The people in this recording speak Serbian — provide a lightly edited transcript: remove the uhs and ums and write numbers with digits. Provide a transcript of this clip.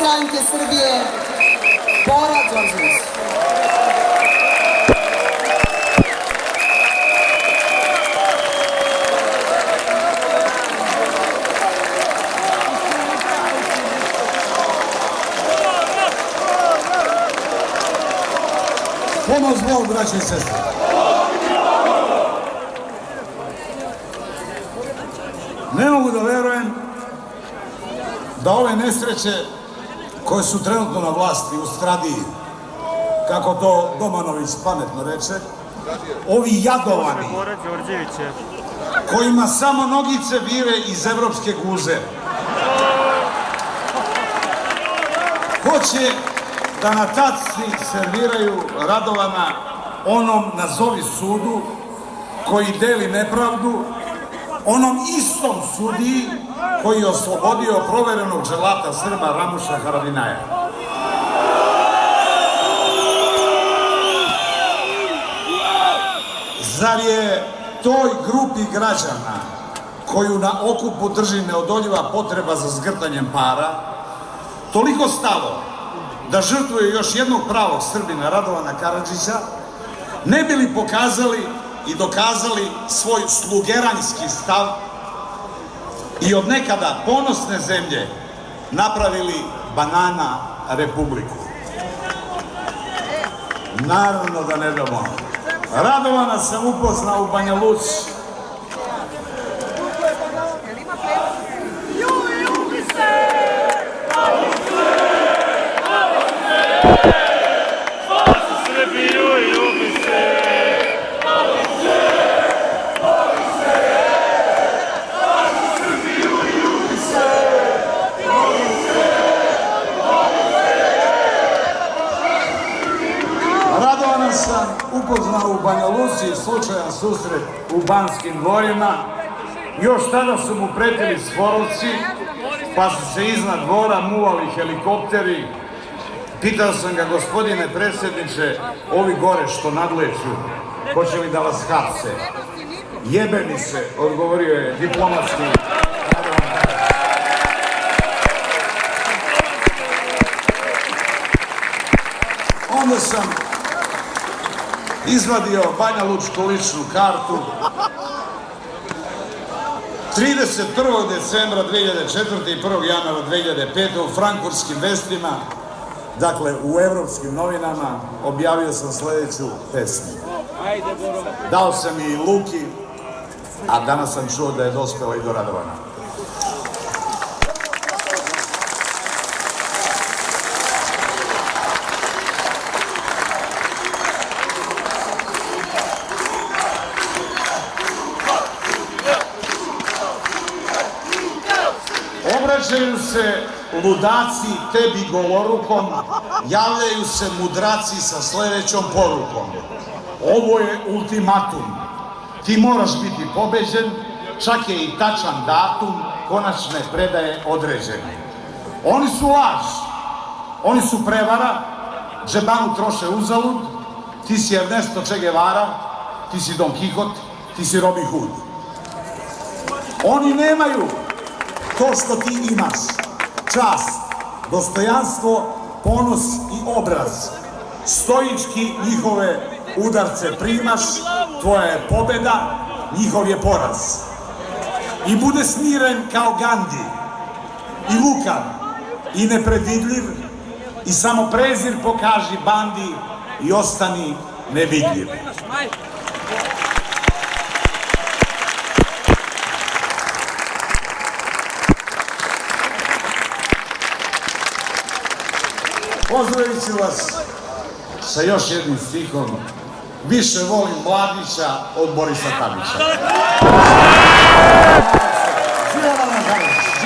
stranke Srbije, Bora Đorđević. Pomoć Bog, braće i sestre. Ne mogu da verujem da ove nesreće koje su trenutno na vlasti u Stradiji, kako to Domanović pametno reče, ovi jadovani, kojima samo nogice vire iz evropske guže, hoće da na tacni serviraju Radovana onom nazovi sudu koji deli nepravdu, onom istom sudiji koji je oslobodio proverenog želata Srba Ramuša Haradinaja. Zar je toj grupi građana koju na okupu drži neodoljiva potreba za zgrtanjem para toliko stalo da žrtvuje još jednog pravog Srbina, Radovana Karadžića, ne bi li pokazali i dokazali svoj slugeranjski stav i od nekada ponosne zemlje napravili banana republiku? Naravno da ne damo. Radovana sam upoznao u Banja Luci. Radovana sam upoznao u Banja Luci, slučajan susret u Banskim dvorima. Još tada su mu pretili Sporovci, pa su se iznad dvora muvali helikopteri. Pitao sam ga, gospodine predsjedniče, ovi gore što nadleću, hoće li da vas hapse? Jebe mi se, odgovorio je diplomatski. Onda sam izvadio banjalučku ličnu kartu. 31. decembra 2004. i 1. januara 2005. u frankfurtskim vestima, dakle u evropskim novinama, objavio sam sledeću pesmu. Dao sam i Luki, a danas sam čuo da je dospela i do Radovana. Obraćaju se ludaci tebi golorukom, javljaju se mudraci sa sledećom porukom. Ovo je ultimatum. Ti moraš biti pobeđen, čak je i tačan datum konačne predaje određene. Oni su laž, oni su prevara, džebanu troše uzalud, ti si Ernesto Che Guevara, ti si Don Kihot, ti si Robin Hood. Oni nemaju to što ti imaš, čast, dostojanstvo, ponos i obraz. Stoički njihove udarce primaš, tvoja je pobeda, njihov je poraz. I bude smiren kao Gandhi, i lukav, i nepredvidljiv, i samo prezir pokaži bandi i ostani nevidljiv. Pozdravit ću vas sa još jednim stihom. Više volim Mladića od Borisa Tadića. Živjela vam Karadžić.